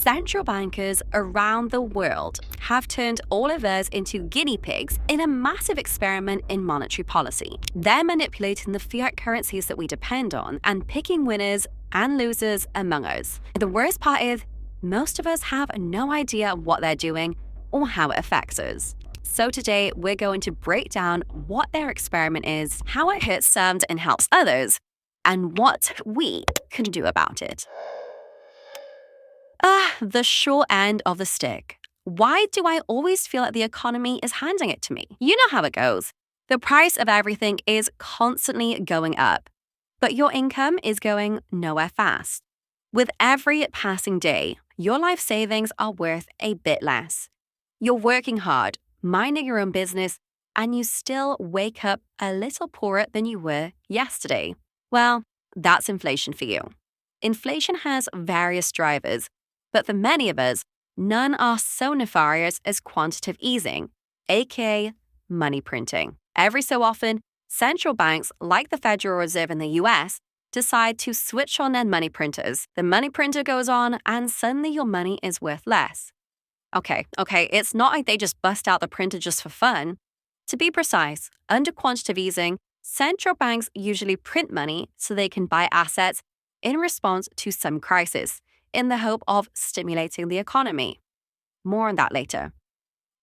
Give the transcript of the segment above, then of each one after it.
Central bankers around the world have turned all of us into guinea pigs in a massive experiment in monetary policy. They're manipulating the fiat currencies that we depend on and picking winners and losers among us. The worst part is, most of us have no idea what they're doing or how it affects us. So today, we're going to break down what their experiment is, how it hurts some and helps others, and what we can do about it. The short end of the stick. Why do I always feel like the economy is handing it to me? You know how it goes. The price of everything is constantly going up, but your income is going nowhere fast. With every passing day, your life savings are worth a bit less. You're working hard, minding your own business, and you still wake up a little poorer than you were yesterday. Well, that's inflation for you. Inflation has various drivers, but for many of us, none are so nefarious as quantitative easing, aka money printing. Every so often, central banks, like the Federal Reserve in the US, decide to switch on their money printers. The money printer goes on, and suddenly your money is worth less. Okay, it's not like they just bust out the printer just for fun. To be precise, under quantitative easing, central banks usually print money so they can buy assets in response to some crisis, in the hope of stimulating the economy. More on that later.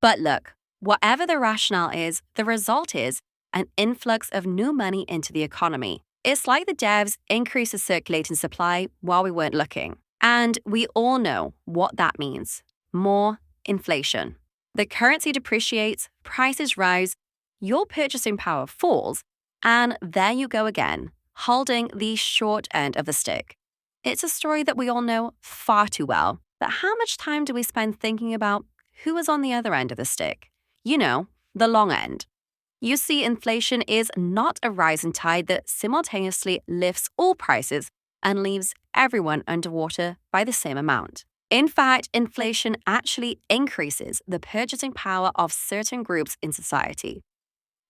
But look, whatever the rationale is, the result is an influx of new money into the economy. It's like the devs increased the circulating supply while we weren't looking. And we all know what that means. More inflation. The currency depreciates, prices rise, your purchasing power falls, and there you go again, holding the short end of the stick. It's a story that we all know far too well, but how much time do we spend thinking about who is on the other end of the stick? You know, the long end. You see, inflation is not a rising tide that simultaneously lifts all prices and leaves everyone underwater by the same amount. In fact, inflation actually increases the purchasing power of certain groups in society.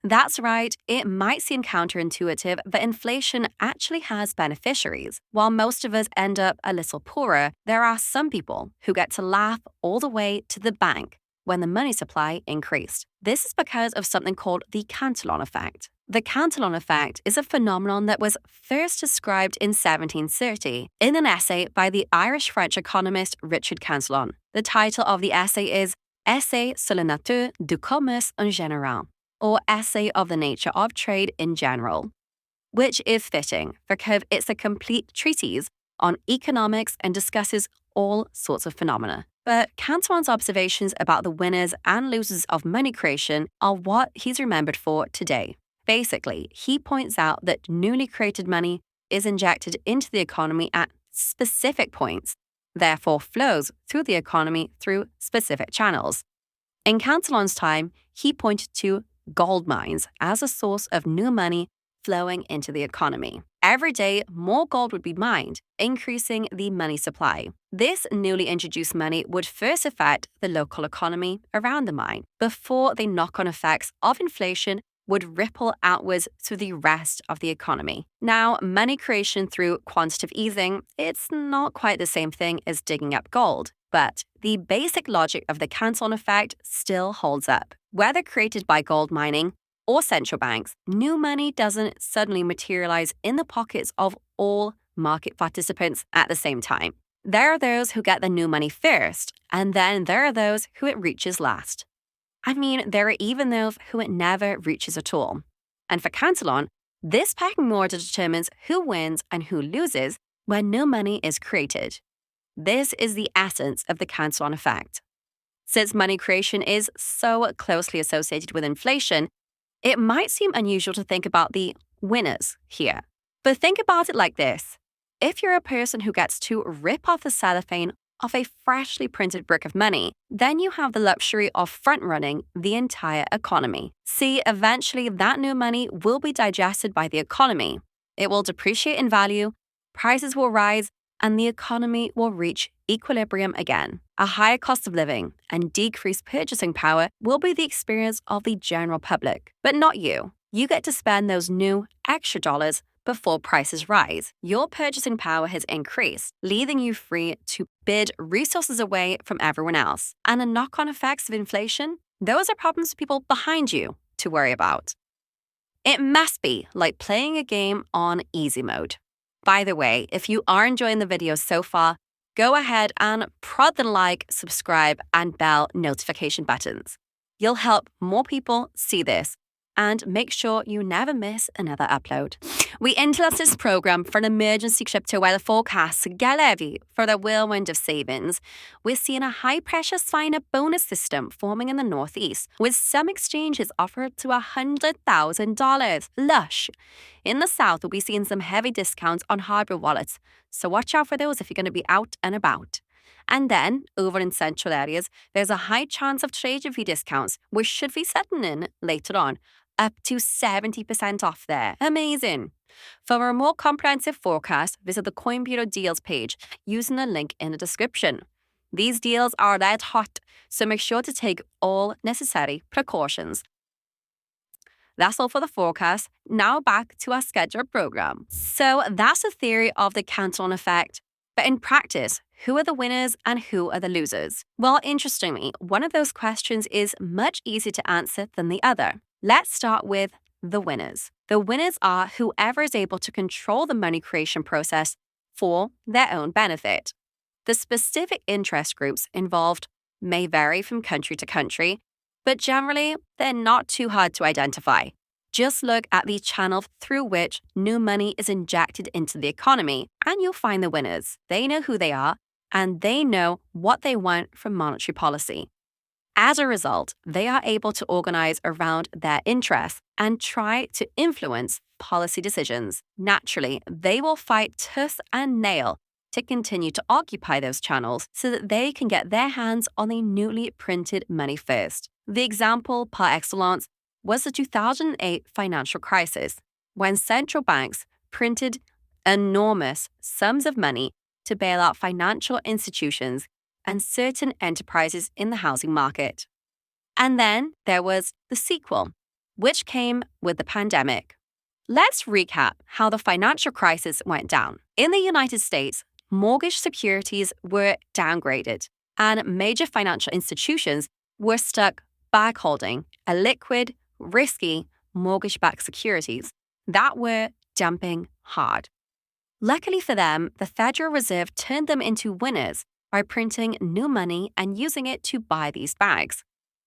That's right, it might seem counterintuitive, but inflation actually has beneficiaries. While most of us end up a little poorer, there are some people who get to laugh all the way to the bank when the money supply increased. This is because of something called the Cantillon Effect. The Cantillon Effect is a phenomenon that was first described in 1730 in an essay by the Irish-French economist Richard Cantillon. The title of the essay is Essai sur la nature du commerce en général, or Essay of the Nature of Trade in General, which is fitting because it's a complete treatise on economics and discusses all sorts of phenomena. But Cantillon's observations about the winners and losers of money creation are what he's remembered for today. Basically, he points out that newly created money is injected into the economy at specific points, therefore flows through the economy through specific channels. In Cantillon's time, he pointed to gold mines as a source of new money flowing into the economy. Every day, more gold would be mined, increasing the money supply. This newly introduced money would first affect the local economy around the mine, before the knock-on effects of inflation would ripple outwards through the rest of the economy. Now, money creation through quantitative easing, it's not quite the same thing as digging up gold, but the basic logic of the Cantillon effect still holds up. Whether created by gold mining or central banks, new money doesn't suddenly materialize in the pockets of all market participants at the same time. There are those who get the new money first, and then there are those who it reaches last. I mean, there are even those who it never reaches at all. And for Cantillon, this pecking order determines who wins and who loses when new money is created. This is the essence of the Cantillon effect. Since money creation is so closely associated with inflation, it might seem unusual to think about the winners here. But think about it like this. If you're a person who gets to rip off the cellophane off a freshly printed brick of money, then you have the luxury of front-running the entire economy. See, eventually that new money will be digested by the economy. It will depreciate in value, prices will rise, and the economy will reach equilibrium again. A higher cost of living and decreased purchasing power will be the experience of the general public, but not you. You get to spend those new extra dollars before prices rise. Your purchasing power has increased, leaving you free to bid resources away from everyone else. And the knock-on effects of inflation, those are problems for people behind you to worry about. It must be like playing a game on easy mode. By the way, if you are enjoying the video so far, go ahead and prod the like, subscribe, and bell notification buttons. You'll help more people see this and make sure you never miss another upload. We entrust this program for an emergency crypto weather forecast get ready for the whirlwind of savings. We're seeing a high-pressure sign-up bonus system forming in the Northeast, with some exchanges offered to $100,000. Lush! In the South, we'll be seeing some heavy discounts on hardware wallets, so watch out for those if you're going to be out and about. And then, over in central areas, there's a high chance of treasury fee discounts, which should be setting in later on, up to 70% off there. Amazing! For a more comprehensive forecast, visit the Coin Bureau deals page using the link in the description. These deals are red hot, so make sure to take all necessary precautions. That's all for the forecast. Now back to our scheduled program. So that's the theory of the Cantillon Effect. But in practice, who are the winners and who are the losers? Well, interestingly, one of those questions is much easier to answer than the other. Let's start with the winners. The winners are whoever is able to control the money creation process for their own benefit. The specific interest groups involved may vary from country to country, but generally, they're not too hard to identify. Just look at the channel through which new money is injected into the economy, and you'll find the winners. They know who they are, and they know what they want from monetary policy. As a result, they are able to organize around their interests and try to influence policy decisions. Naturally, they will fight tooth and nail to continue to occupy those channels so that they can get their hands on the newly printed money first. The example par excellence was the 2008 financial crisis, when central banks printed enormous sums of money to bail out financial institutions and certain enterprises in the housing market. And then there was the sequel, which came with the pandemic. Let's recap how the financial crisis went down. In the United States, mortgage securities were downgraded, and major financial institutions were stuck back holding illiquid, risky mortgage-backed securities that were dumping hard. Luckily for them, the Federal Reserve turned them into winners by printing new money and using it to buy these bags.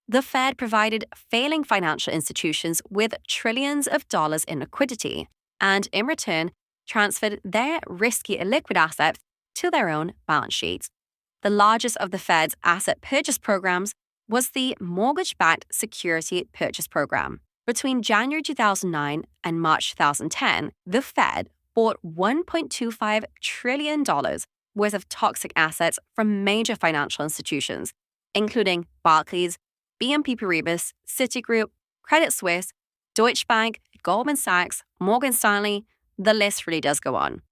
The Fed provided failing financial institutions with trillions of dollars in liquidity and, in return, transferred their risky illiquid assets to their own balance sheets. The largest of the Fed's asset purchase programs was the Mortgage-Backed Security Purchase Program. Between January 2009 and March 2010, the Fed bought $1.25 trillion worth of toxic assets from major financial institutions, including Barclays, BNP Paribas, Citigroup, Credit Suisse, Deutsche Bank, Goldman Sachs, Morgan Stanley. The list really does go on.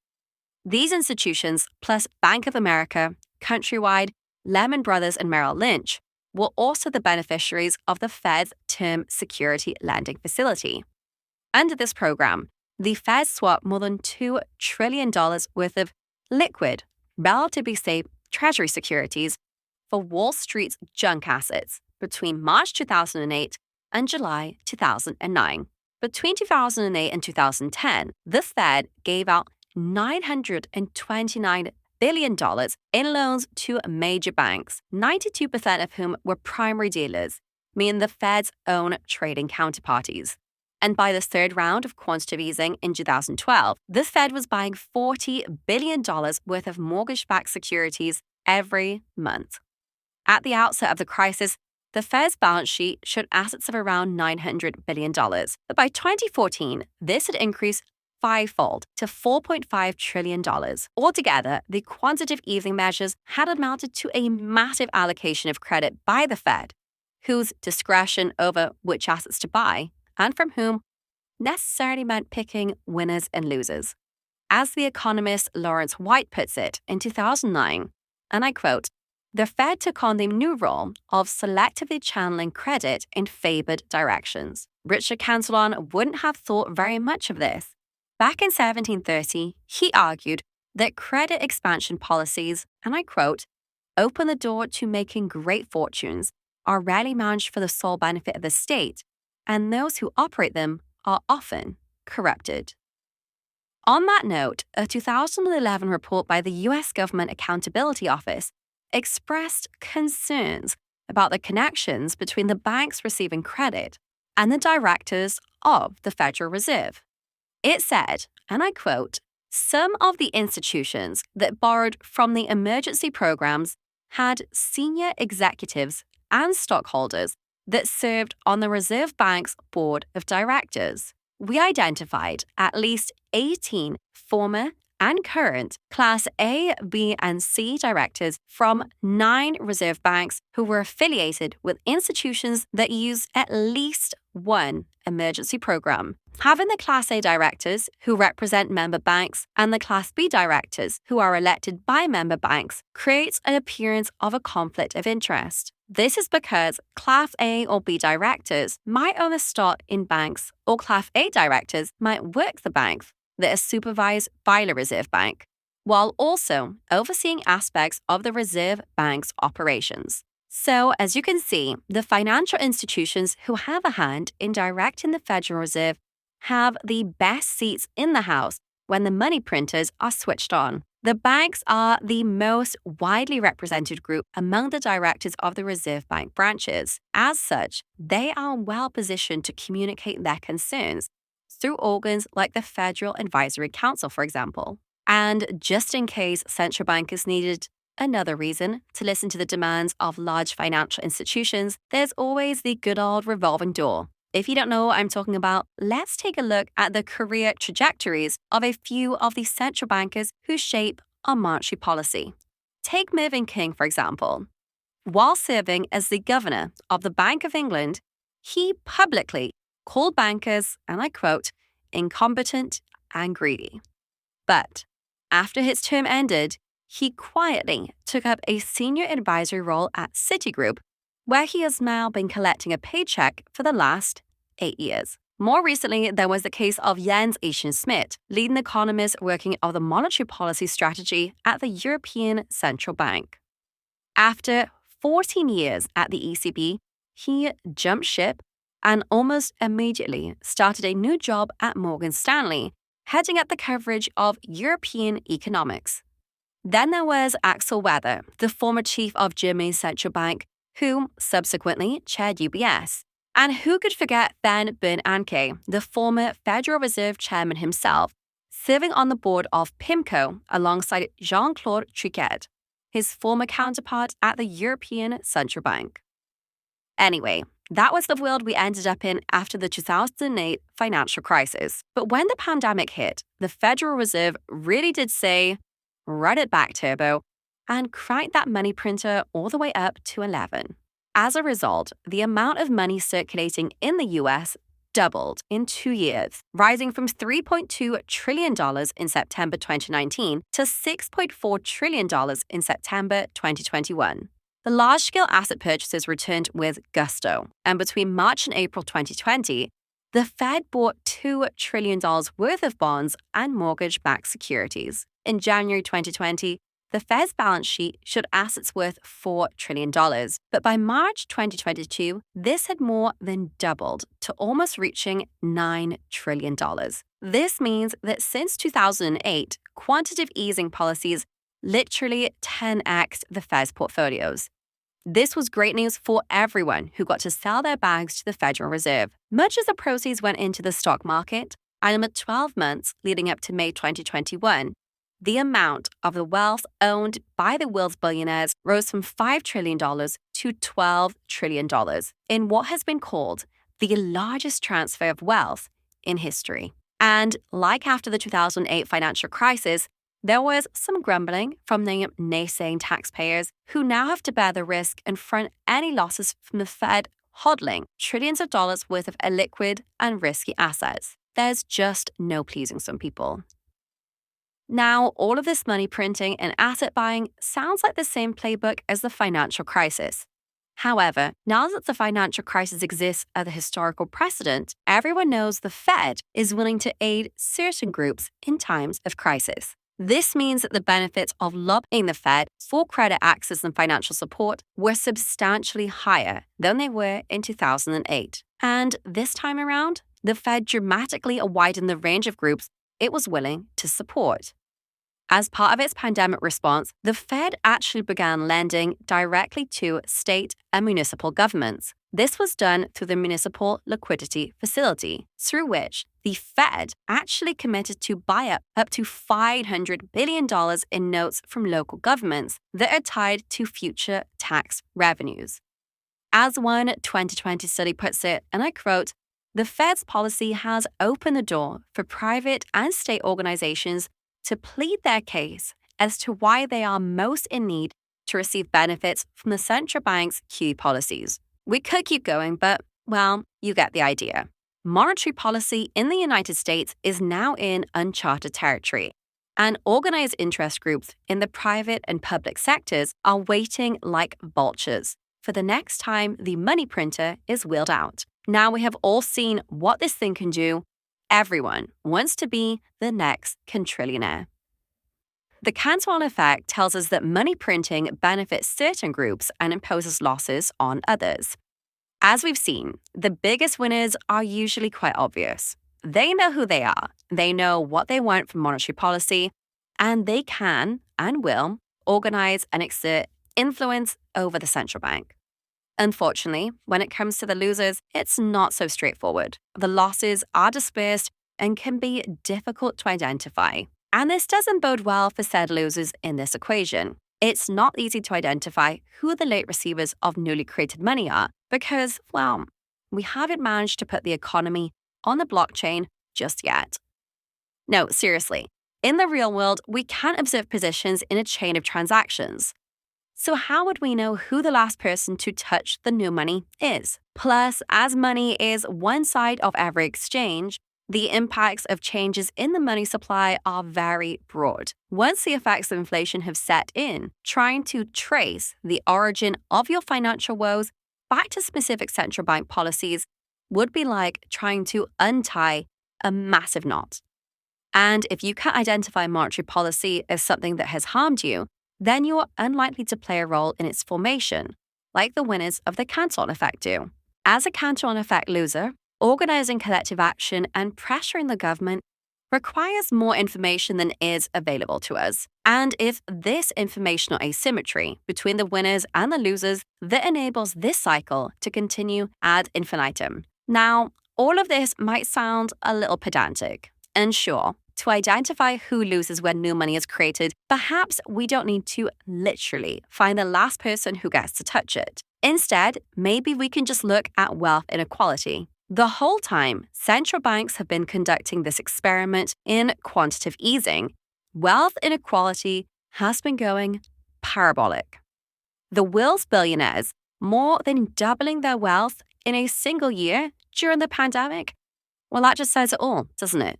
These institutions, plus Bank of America, Countrywide, Lehman Brothers, and Merrill Lynch, were also the beneficiaries of the Fed's Term Security Lending Facility. Under this program, the Fed swapped more than $2 trillion worth of liquid, relatively safe Treasury securities for Wall Street's junk assets between March 2008 and July 2009. Between 2008 and 2010, the Fed gave out $929 billion in loans to major banks, 92% of whom were primary dealers, meaning the Fed's own trading counterparties. And by the third round of quantitative easing in 2012, the Fed was buying $40 billion worth of mortgage-backed securities every month. At the outset of the crisis, the Fed's balance sheet showed assets of around $900 billion. But by 2014, this had increased fivefold to $4.5 trillion. Altogether, the quantitative easing measures had amounted to a massive allocation of credit by the Fed, whose discretion over which assets to buy and from whom necessarily meant picking winners and losers. As the economist Lawrence White puts it in 2009, and I quote, "The Fed took on the new role of selectively channeling credit in favored directions." Richard Cantillon wouldn't have thought very much of this. Back in 1730, he argued that credit expansion policies, and I quote, open the door to making great fortunes, are rarely managed for the sole benefit of the state, and those who operate them are often corrupted. On that note, a 2011 report by the US Government Accountability Office expressed concerns about the connections between the banks receiving credit and the directors of the Federal Reserve. It said, and I quote, some of the institutions that borrowed from the emergency programs had senior executives and stockholders that served on the Reserve Bank's board of directors. We identified at least 18 former and current Class A, B, and C directors from 9 reserve banks who were affiliated with institutions that use at least one emergency program. Having the Class A directors who represent member banks and the Class B directors who are elected by member banks creates an appearance of a conflict of interest. This is because Class A or B directors might own a stock in banks, or Class A directors might work the banks that are supervised by the Reserve Bank, while also overseeing aspects of the Reserve Bank's operations. So, as you can see, the financial institutions who have a hand in directing the Federal Reserve have the best seats in the House when the money printers are switched on. The banks are the most widely represented group among the directors of the Reserve Bank branches. As such, they are well positioned to communicate their concerns through organs like the Federal Advisory Council, for example. And just in case central bankers needed another reason to listen to the demands of large financial institutions, there's always the good old revolving door. If you don't know what I'm talking about, let's take a look at the career trajectories of a few of the central bankers who shape our monetary policy. Take Mervyn King, for example. While serving as the governor of the Bank of England, he publicly called bankers, and I quote, incompetent and greedy. But after his term ended, he quietly took up a senior advisory role at Citigroup, where he has now been collecting a paycheck for the last 8 years. More recently, there was the case of Jens Schmidt, leading economist working on the monetary policy strategy at the European Central Bank. After 14 years at the ECB, he jumped ship and almost immediately started a new job at Morgan Stanley, heading up the coverage of European economics. Then there was Axel Weather, the former chief of Germany's central bank, who subsequently chaired UBS. And who could forget Ben Bernanke, the former Federal Reserve chairman himself, serving on the board of PIMCO alongside Jean-Claude Trichet, his former counterpart at the European Central Bank. Anyway, that was the world we ended up in after the 2008 financial crisis. But when the pandemic hit, the Federal Reserve really did say, run it back, Turbo, and crank that money printer all the way up to 11. As a result, the amount of money circulating in the US doubled in 2 years, rising from $3.2 trillion in September 2019 to $6.4 trillion in September 2021. The large-scale asset purchases returned with gusto, and between March and April 2020, the Fed bought $2 trillion worth of bonds and mortgage-backed securities. In January 2020, the Fed's balance sheet showed assets worth $4 trillion, but by March 2022, this had more than doubled to almost reaching $9 trillion. This means that since 2008, quantitative easing policies literally 10x'd the Fed's portfolios. This was great news for everyone who got to sell their bags to the Federal Reserve. Much as the proceeds went into the stock market, and in the 12 months leading up to May 2021, the amount of the wealth owned by the world's billionaires rose from $5 trillion to $12 trillion in what has been called the largest transfer of wealth in history. And like after the 2008 financial crisis, there was some grumbling from the naysaying taxpayers who now have to bear the risk and front any losses from the Fed hodling trillions of dollars worth of illiquid and risky assets. There's just no pleasing some people. Now, all of this money printing and asset buying sounds like the same playbook as the financial crisis. However, now that the financial crisis exists as a historical precedent, everyone knows the Fed is willing to aid certain groups in times of crisis. This means that the benefits of lobbying the Fed for credit access and financial support were substantially higher than they were in 2008. And this time around, the Fed dramatically widened the range of groups it was willing to support. As part of its pandemic response, the Fed actually began lending directly to state and municipal governments. This was done through the Municipal Liquidity Facility, through which the Fed actually committed to buy up to $500 billion in notes from local governments that are tied to future tax revenues. As one 2020 study puts it, and I quote, "The Fed's policy has opened the door for private and state organizations to plead their case as to why they are most in need to receive benefits from the central bank's QE policies." We could keep going, but, well, you get the idea. Monetary policy in the United States is now in uncharted territory, and organized interest groups in the private and public sectors are waiting like vultures for the next time the money printer is wheeled out. Now we have all seen what this thing can do. Everyone wants to be the next quintrillionaire. The Cantillon Effect tells us that money printing benefits certain groups and imposes losses on others. As we've seen, the biggest winners are usually quite obvious. They know who they are, they know what they want from monetary policy, and they can and will organize and exert influence over the central bank. Unfortunately, when it comes to the losers, it's not so straightforward. The losses are dispersed and can be difficult to identify. And this doesn't bode well for said losers in this equation. It's not easy to identify who the late receivers of newly created money are because, well, we haven't managed to put the economy on the blockchain just yet. No, seriously. In the real world, we can't observe positions in a chain of transactions. So how would we know who the last person to touch the new money is? Plus, as money is one side of every exchange, the impacts of changes in the money supply are very broad. Once the effects of inflation have set in, trying to trace the origin of your financial woes back to specific central bank policies would be like trying to untie a massive knot. And if you can't identify monetary policy as something that has harmed you, then you're unlikely to play a role in its formation, like the winners of the Cantillon Effect do. As a Cantillon Effect loser, organizing collective action and pressuring the government requires more information than is available to us. And it's this informational asymmetry between the winners and the losers that enables this cycle to continue ad infinitum. Now, all of this might sound a little pedantic, and sure, to identify who loses when new money is created, perhaps we don't need to literally find the last person who gets to touch it. Instead, maybe we can just look at wealth inequality. The whole time central banks have been conducting this experiment in quantitative easing, wealth inequality has been going parabolic. The world's billionaires more than doubling their wealth in a single year during the pandemic. Well, that just says it all, doesn't it?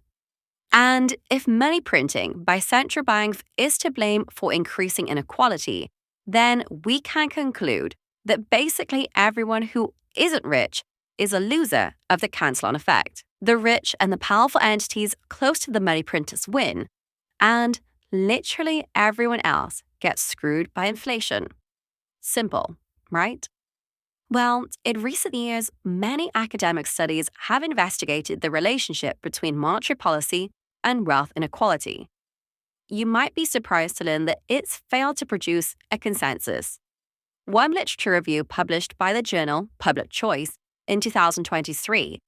And if money printing by central banks is to blame for increasing inequality, then we can conclude that basically everyone who isn't rich is a loser of the Cantillon Effect. The rich and the powerful entities close to the money printers win, and literally everyone else gets screwed by inflation. Simple, right? Well, in recent years, many academic studies have investigated the relationship between monetary policy and wealth inequality. You might be surprised to learn that it's failed to produce a consensus. One literature review published by the journal Public Choice in 2023,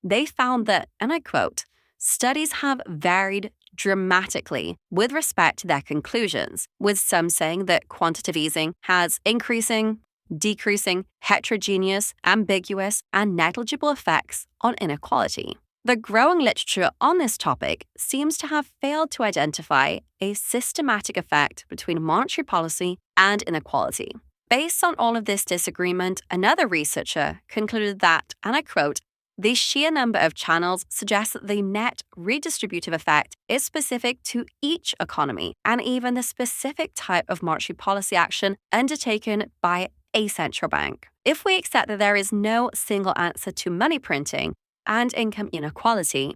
they found that, and I quote, studies have varied dramatically with respect to their conclusions, with some saying that quantitative easing has increasing, decreasing, heterogeneous, ambiguous, and negligible effects on inequality. The growing literature on this topic seems to have failed to identify a systematic effect between monetary policy and inequality. Based on all of this disagreement, another researcher concluded that, and I quote, the sheer number of channels suggests that the net redistributive effect is specific to each economy and even the specific type of monetary policy action undertaken by a central bank. If we accept that there is no single answer to money printing and income inequality,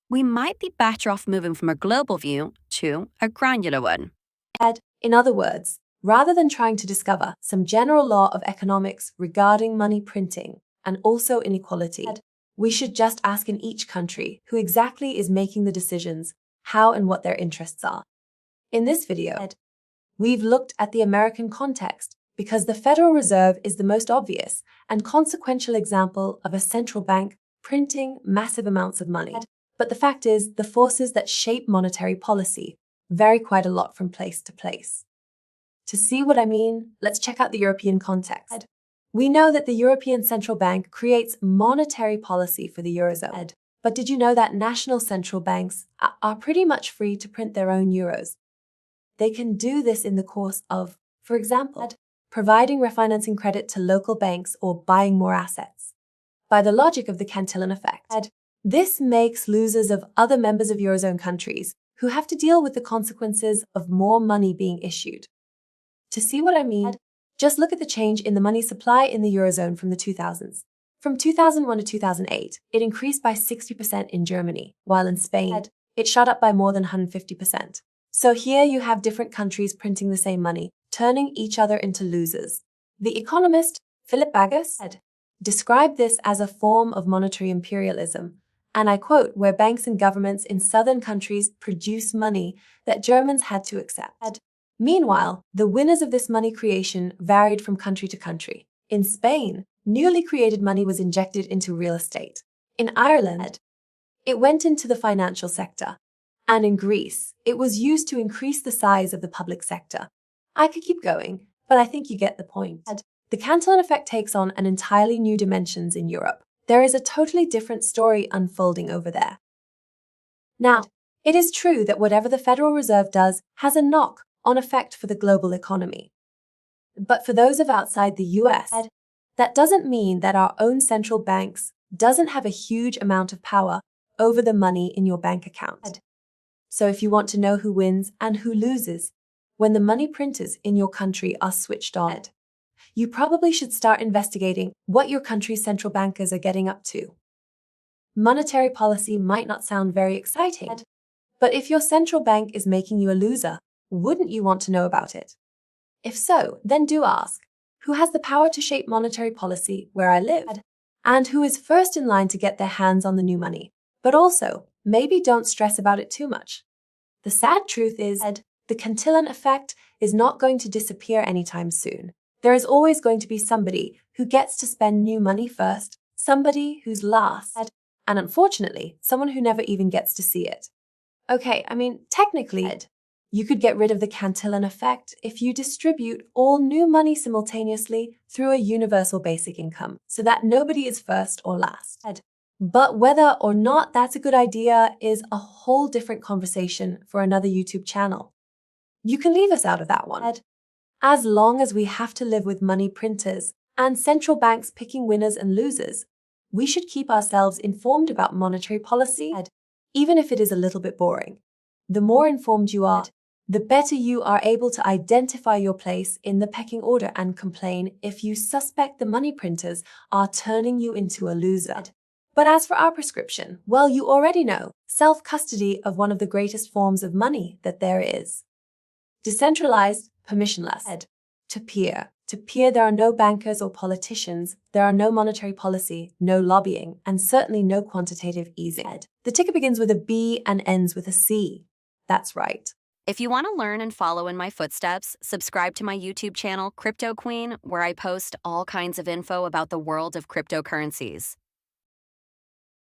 we might be better off moving from a global view to a granular one. In other words, rather than trying to discover some general law of economics regarding money printing and also inequality, we should just ask in each country who exactly is making the decisions, how and what their interests are. In this video, we've looked at the American context because the Federal Reserve is the most obvious and consequential example of a central bank printing massive amounts of money. But the fact is, the forces that shape monetary policy vary quite a lot from place to place. To see what I mean, let's check out the European context. We know that the European Central Bank creates monetary policy for the Eurozone. But did you know that national central banks are pretty much free to print their own euros? They can do this in the course of, for example, providing refinancing credit to local banks or buying more assets. By the logic of the Cantillon Effect, this makes losers of other members of Eurozone countries who have to deal with the consequences of more money being issued. To see what I mean, just look at the change in the money supply in the Eurozone from the 2000s. From 2001 to 2008, it increased by 60% in Germany, while in Spain, it shot up by more than 150%. So here you have different countries printing the same money, turning each other into losers. The economist Philip Bagus described this as a form of monetary imperialism, and I quote, where banks and governments in southern countries produce money that Germans had to accept. Meanwhile, the winners of this money creation varied from country to country. In Spain, newly created money was injected into real estate. In Ireland, it went into the financial sector. And in Greece, it was used to increase the size of the public sector. I could keep going, but I think you get the point. The Cantillon Effect takes on an entirely new dimensions in Europe. There is a totally different story unfolding over there. Now, it is true that whatever the Federal Reserve does has a knock-on effect for the global economy. But for those of outside the US, that doesn't mean that our own central banks doesn't have a huge amount of power over the money in your bank account. So if you want to know who wins and who loses when the money printers in your country are switched on, you probably should start investigating what your country's central bankers are getting up to. Monetary policy might not sound very exciting, but if your central bank is making you a loser, wouldn't you want to know about it? If so, then do ask, who has the power to shape monetary policy where I live, and who is first in line to get their hands on the new money? But also, maybe don't stress about it too much. The sad truth is, the Cantillon Effect is not going to disappear anytime soon. There is always going to be somebody who gets to spend new money first, somebody who's last, and unfortunately, someone who never even gets to see it. Okay, I mean, technically, you could get rid of the Cantillon Effect if you distribute all new money simultaneously through a universal basic income, so that nobody is first or last. But whether or not that's a good idea is a whole different conversation for another YouTube channel. You can leave us out of that one. As long as we have to live with money printers and central banks picking winners and losers, we should keep ourselves informed about monetary policy, even if it is a little bit boring. The more informed you are, the better you are able to identify your place in the pecking order and complain if you suspect the money printers are turning you into a loser. But as for our prescription, well, you already know, self-custody of one of the greatest forms of money that there is. Decentralized, permissionless. To peer, there are no bankers or politicians, there are no monetary policy, no lobbying, and certainly no quantitative easing. The ticker begins with a B and ends with a C. That's right. If you want to learn and follow in my footsteps, subscribe to my YouTube channel, Crypto Queen, where I post all kinds of info about the world of cryptocurrencies.